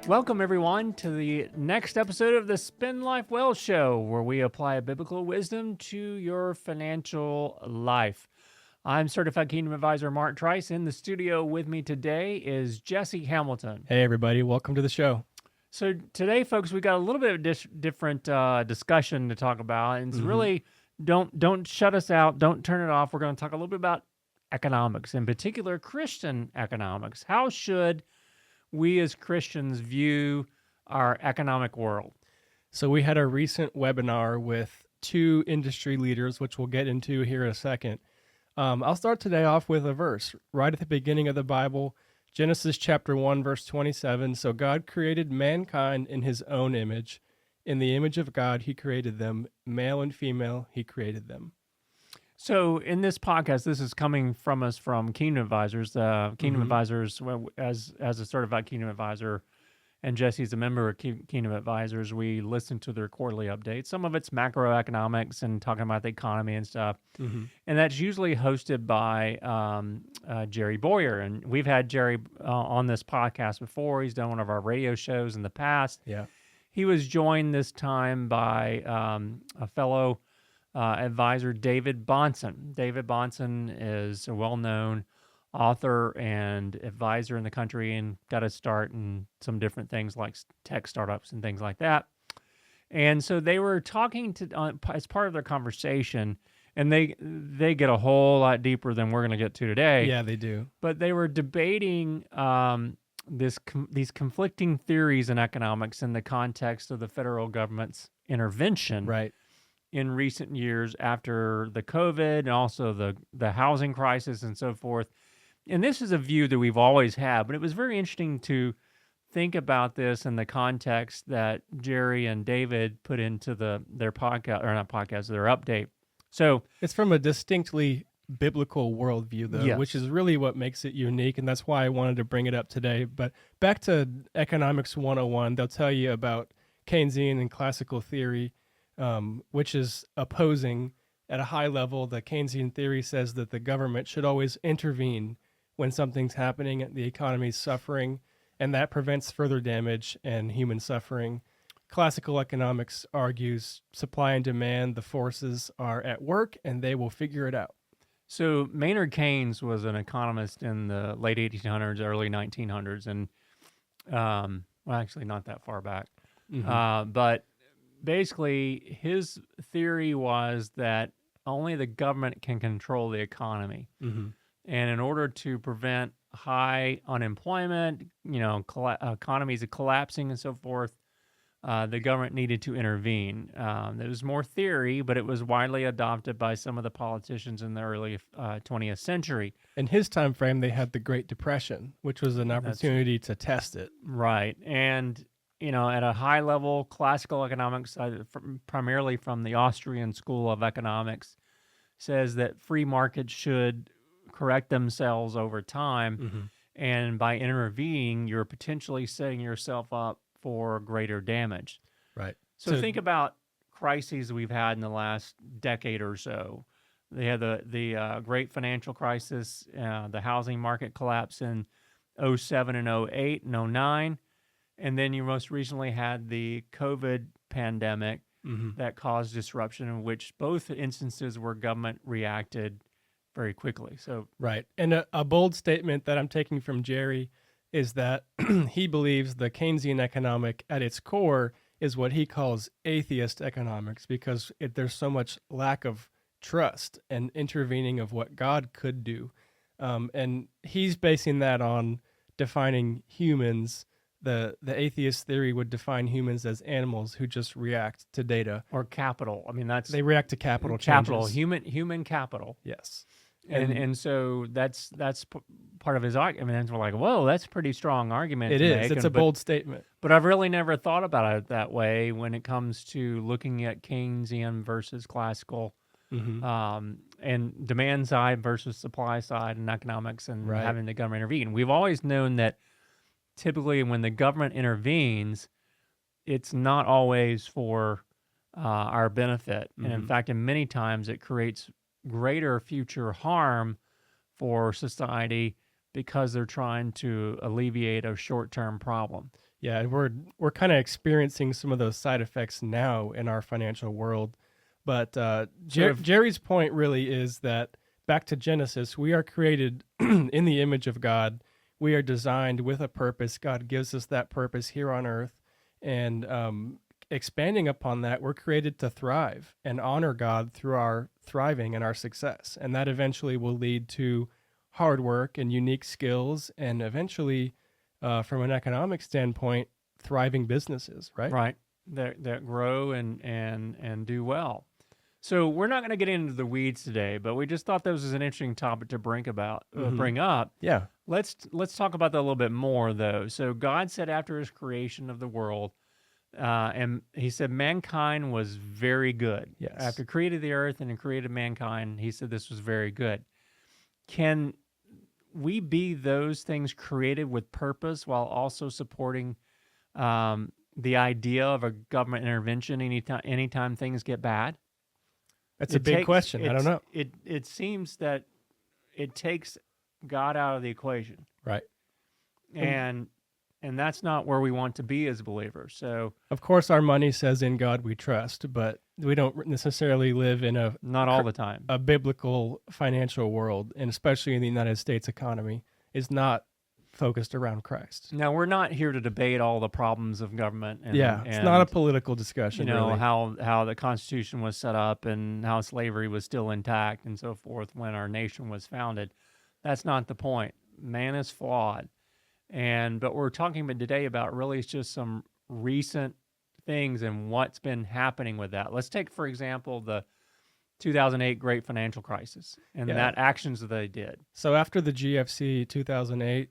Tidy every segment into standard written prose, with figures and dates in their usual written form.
Welcome, everyone, to the next episode of the Spin Life Well Show, where we apply biblical wisdom to your financial life. I'm Certified Kingdom Advisor Mark Trice. In the studio with me today is Jesse Hamilton. Hey, everybody. Welcome to the show. So today, folks, we got a little bit of different discussion to talk about, and it's really don't shut us out, don't turn it off. We're going to talk a little bit about economics, in particular Christian economics. How should we as Christians view our economic world? So we had a recent webinar with two industry leaders, which we'll get into here in a second. I'll start today off with a verse right at the beginning of the Bible, Genesis chapter 1, verse 27. So God created mankind in his own image. In the image of God, he created them. Male and female, he created them. So in this podcast, this is coming from us from Kingdom Advisors. Kingdom Advisors, as a certified Kingdom Advisor, and Jesse's a member of Kingdom Advisors, we listen to their quarterly updates. Some of it's macroeconomics and talking about the economy and stuff. And that's usually hosted by Jerry Boyer. And we've had Jerry on this podcast before. He's done one of our radio shows in the past. Yeah. He was joined this time by a fellow advisor, David Bahnsen. David Bahnsen is a well-known author and advisor in the country and got a start in some different things like tech startups and things like that. And so they were talking to as part of their conversation, and they get a whole lot deeper than we're going to get to today. Yeah, they do. But they were debating these conflicting theories in economics in the context of the federal government's intervention. Right. In recent years after the COVID and also the housing crisis and so forth. And this is a view that we've always had, but it was very interesting to think about this in the context that Jerry and David put into their podcast, or not podcast, their update. So it's from a distinctly biblical worldview, though, yes, which is really what makes it unique, and that's why I wanted to bring it up today. But back to Economics 101, they'll tell you about Keynesian and classical theory, which is opposing at a high level. The Keynesian theory says that the government should always intervene when something's happening, the economy's suffering, and that prevents further damage and human suffering. Classical economics argues supply and demand, the forces are at work, and they will figure it out. So Maynard Keynes was an economist in the late 1800s, early 1900s, and well, actually not that far back. But basically, his theory was that only the government can control the economy. And in order to prevent high unemployment, economies collapsing and so forth, the government needed to intervene. It was more theory, but it was widely adopted by some of the politicians in the early 20th century. In his time frame, they had the Great Depression, which was an opportunity to test it. Right. And at a high level, classical economics, primarily from the Austrian School of Economics, says that free markets should correct themselves over time. And by intervening, you're potentially setting yourself up for greater damage. Right. So think about crises we've had in the last decade or so. They had the great financial crisis, the housing market collapse in 07 and 08 and 09. And then you most recently had the COVID pandemic that caused disruption, in which both instances where government reacted very quickly. So right. And a bold statement that I'm taking from Jerry is that he believes the Keynesian economic at its core is what he calls atheist economics, because there's so much lack of trust and intervening of what God could do. And he's basing that on defining humans. The atheist theory would define humans as animals who just react to data. Or capital. I mean, they react to capital changes. Human capital. Yes. And so that's part of his argument. And we're like, whoa, that's a pretty strong argument. It is. It's a bold statement. But I've really never thought about it that way when it comes to looking at Keynesian versus classical, and demand side versus supply side in economics, and having the government intervene. We've always known that typically when the government intervenes, it's not always for our benefit. And in fact, in many times it creates greater future harm for society because they're trying to alleviate a short-term problem. Yeah, and we're kind of experiencing some of those side effects now in our financial world. But Jerry's point really is that back to Genesis, we are created in the image of God. We are designed with a purpose. God gives us that purpose here on earth. And expanding upon that, we're created to thrive and honor God through our thriving and our success. And that eventually will lead to hard work and unique skills, and eventually, from an economic standpoint, thriving businesses, right? Right. That grow and do well. So we're not going to get into the weeds today, but we just thought this was an interesting topic to bring up. Yeah. Let's talk about that a little bit more, though. So God said after His creation of the world, and He said mankind was very good. Yes. After created the earth and created mankind, He said this was very good. Can we be those things created with purpose while also supporting the idea of a government intervention anytime things get bad? That's a big question. I don't know. It seems that it takes God out of the equation, Right. and that's not where we want to be as believers. So, of course, our money says in God we trust, but we don't necessarily live in not all the time. A biblical financial world, and especially in the United States economy, is not focused around Christ. Now, we're not here to debate all the problems of government. It's not a political discussion. You know, really. how the Constitution was set up and how slavery was still intact and so forth when our nation was founded. That's not the point. Man is flawed. But we're talking about today about really just some recent things and what's been happening with that. Let's take, for example, the 2008 Great Financial Crisis and that actions that they did. So after the GFC 2008,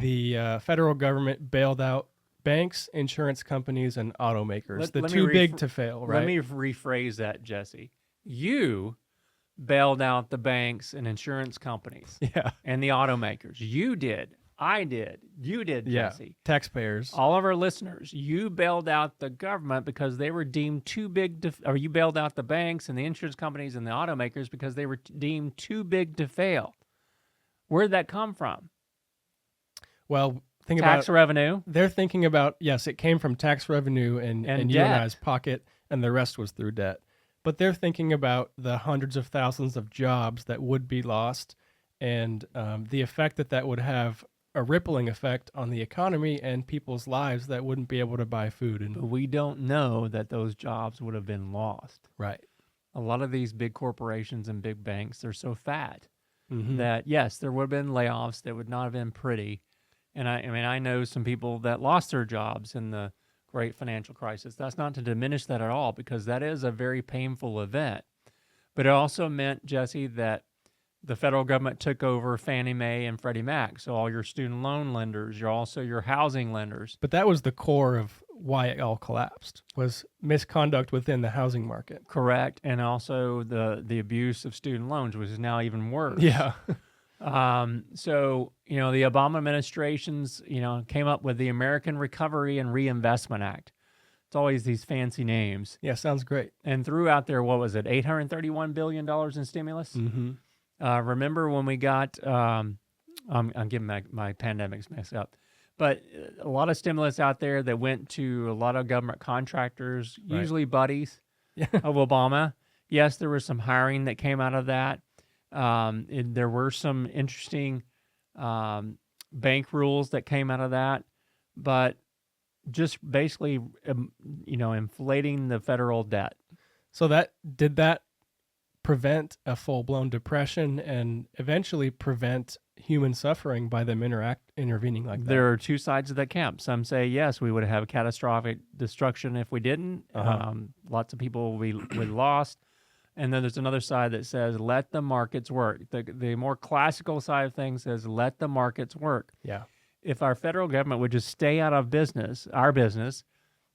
the federal government bailed out banks, insurance companies, and automakers. The too big to fail, right? Let me rephrase that, Jesse. You bailed out the banks and insurance companies and the automakers. You did. I did. You did, Jesse. Taxpayers. All of our listeners, you bailed out the government because they were deemed too big to, or you bailed out the banks and the insurance companies and the automakers because they were deemed too big to fail. Where did that come from? Well, think about tax revenue. They're thinking about, yes, it came from tax revenue and you and I's pocket, and the rest was through debt. But they're thinking about the hundreds of thousands of jobs that would be lost and the effect that would have, a rippling effect on the economy and people's lives that wouldn't be able to buy food. But we don't know that those jobs would have been lost. Right. A lot of these big corporations and big banks, they're so fat that, yes, there would have been layoffs that would not have been pretty. And I know some people that lost their jobs in the great financial crisis. That's not to diminish that at all, because that is a very painful event. But it also meant, Jesse, that the federal government took over Fannie Mae and Freddie Mac. So all your student loan lenders, your housing lenders. But that was the core of why it all collapsed, was misconduct within the housing market. Correct. And also the abuse of student loans, which is now even worse. Yeah. So, the Obama administrations, came up with the American Recovery and Reinvestment Act. It's always these fancy names. Yeah, sounds great. And threw out there, what was it, $831 billion in stimulus? Mm-hmm. Remember when we got, I'm getting my pandemics mixed up, but a lot of stimulus out there that went to a lot of government contractors, usually buddies of Obama. Yes, there was some hiring that came out of that. There were some interesting bank rules that came out of that, but just basically, inflating the federal debt. So did that prevent a full-blown depression and eventually prevent human suffering by them intervening like that? There are two sides of that camp. Some say, yes, we would have catastrophic destruction if we didn't. Lots of people would be lost. And then there's another side that says, let the markets work. The more classical side of things says, let the markets work. Yeah. If our federal government would just stay out of our business,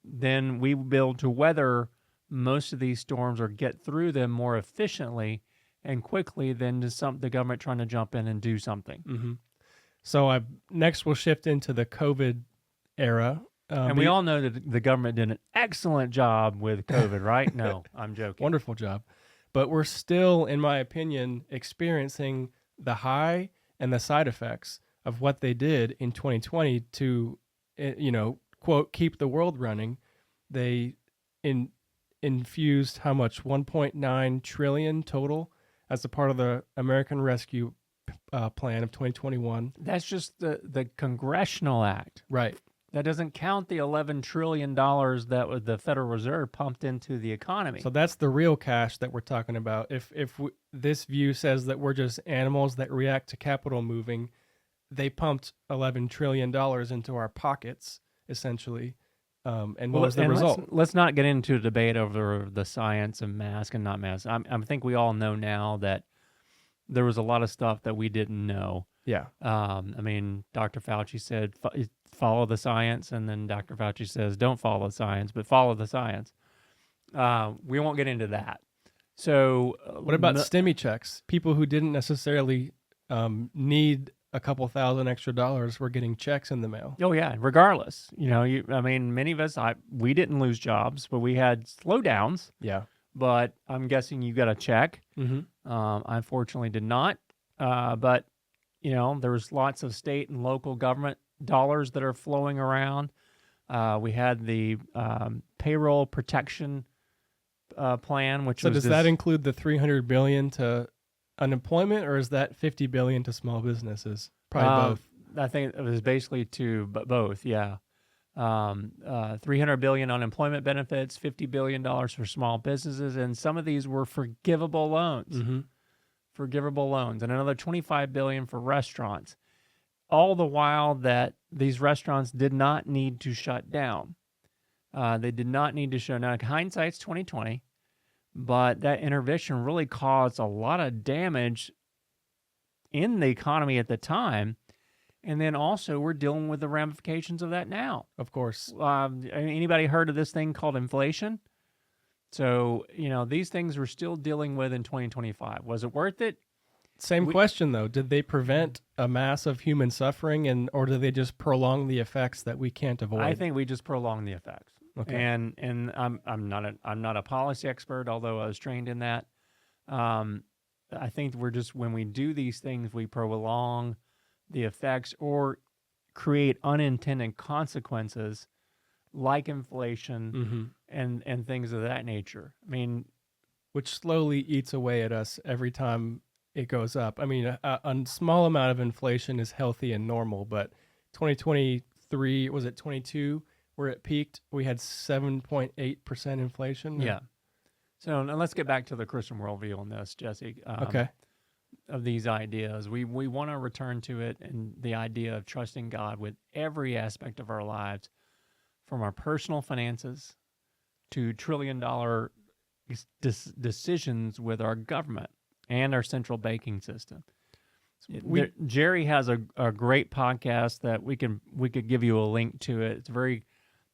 then we would be able to weather most of these storms or get through them more efficiently and quickly than the government trying to jump in and do something. Mm-hmm. So next we'll shift into the COVID era. And we all know that the government did an excellent job with COVID, right? No, I'm joking. Wonderful job. But we're still, in my opinion, experiencing the high and the side effects of what they did in 2020 to, quote, keep the world running, they infused how much? 1.9 trillion total as a part of the American Rescue Plan of 2021. That's just the Congressional Act. Right. That doesn't count the $11 trillion that the Federal Reserve pumped into the economy. So that's the real cash that we're talking about. If this view says that we're just animals that react to capital moving, they pumped $11 trillion into our pockets, essentially. And what was the result? Let's not get into a debate over the science of mask and not mask. I think we all know now that there was a lot of stuff that we didn't know. Yeah. I mean, Dr. Fauci said follow the science, and then Dr. Fauci says don't follow the science, but follow the science. We won't get into that. So, what about stimmy checks? People who didn't necessarily need a couple $1,000 extra were getting checks in the mail. Oh yeah, regardless. I mean, many of us, we didn't lose jobs, but we had slowdowns. Yeah. But I'm guessing you got a check. Mm-hmm. I unfortunately did not. But there was lots of state and local government dollars that are flowing around. We had the payroll protection plan, which so was does that include the $300 billion to unemployment, or is that $50 billion to small businesses? Probably both. I think it was basically both. Yeah. $300 billion unemployment benefits, $50 billion for small businesses, and some of these were forgivable loans. Mm-hmm. Forgivable loans, and another $25 billion for restaurants. All the while that these restaurants did not need to shut down. They did not need to shut down. Hindsight's 2020, but that intervention really caused a lot of damage in the economy at the time. And then also we're dealing with the ramifications of that now. Of course. Anybody heard of this thing called inflation? So, these things we're still dealing with in 2025. Was it worth it? Same question, though. Did they prevent a mass of human suffering, or did they just prolong the effects that we can't avoid? I think we just prolong the effects. Okay. And I'm not a policy expert, although I was trained in that. I think when we do these things, we prolong the effects or create unintended consequences like inflation and things of that nature. I mean, which slowly eats away at us every time it goes up. I mean, a small amount of inflation is healthy and normal, but 2023, was it 22, where it peaked? We had 7.8% inflation. Yeah. So now let's get back to the Christian worldview on this, Jesse. Okay. Of these ideas. We want to return to it, and the idea of trusting God with every aspect of our lives, from our personal finances to trillion-dollar decisions with our government and our central banking system. Jerry has a great podcast that we could give you a link to it. It's very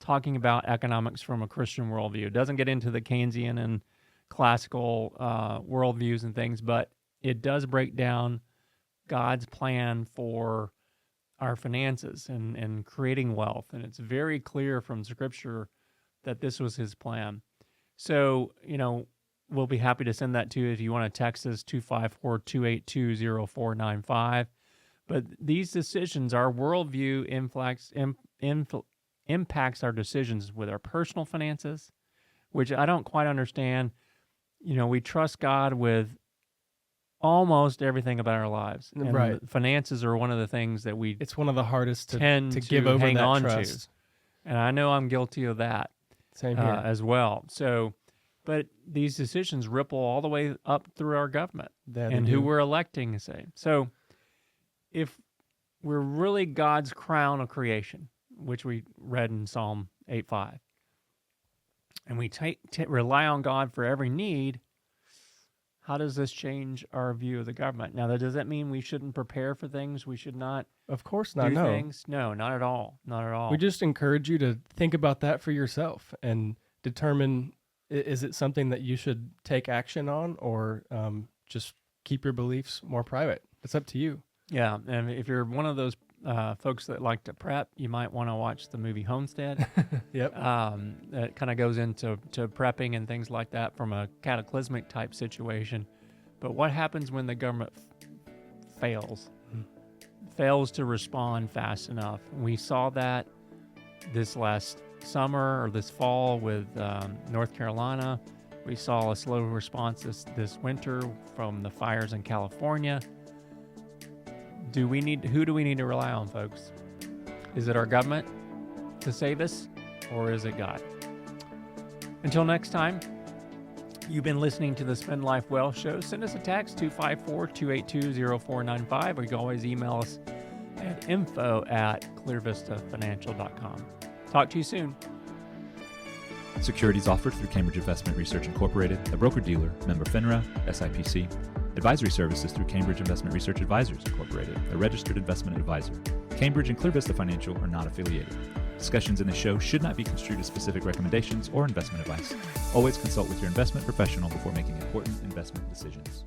talking about economics from a Christian worldview. It doesn't get into the Keynesian and classical worldviews and things, but it does break down God's plan for our finances and creating wealth. And it's very clear from Scripture that this was his plan. So, we'll be happy to send that to you if you want to text us 254-282-0495. But these decisions, our worldview impacts our decisions with our personal finances, which I don't quite understand. We trust God with almost everything about our lives. And right. Finances are one of the things that it's one of the hardest to give over hang that on trust. To. And I know I'm guilty of that. Same here. As well. So, but these decisions ripple all the way up through our government and who we're electing, say. So if we're really God's crown of creation, which we read in Psalm 8:5, and we rely on God for every need, how does this change our view of the government? Now, does that mean we shouldn't prepare for things? We should not Of course not, do no. things? No, not at all. Not at all. We just encourage you to think about that for yourself and determine, is it something that you should take action on, or just keep your beliefs more private? It's up to you. Yeah, and if you're one of those folks that like to prep, you might want to watch the movie Homestead. Yep. It kind of goes into prepping and things like that from a cataclysmic type situation. But what happens when the government fails to respond fast enough? We saw that this last summer or this fall with North Carolina. We saw a slow response this winter from the fires in California. Who do we need to rely on, folks? Is it our government to save us, or is it God? Until next time, you've been listening to the Spend Life Well show. Send us a text, 254-282-0495, or you can always email us at info@clearvistafinancial.com. Talk to you soon. Securities offered through Cambridge Investment Research Incorporated, a broker-dealer, member FINRA, SIPC. Advisory services through Cambridge Investment Research Advisors Incorporated, a registered investment advisor. Cambridge and Clear Vista Financial are not affiliated. Discussions in the show should not be construed as specific recommendations or investment advice. Always consult with your investment professional before making important investment decisions.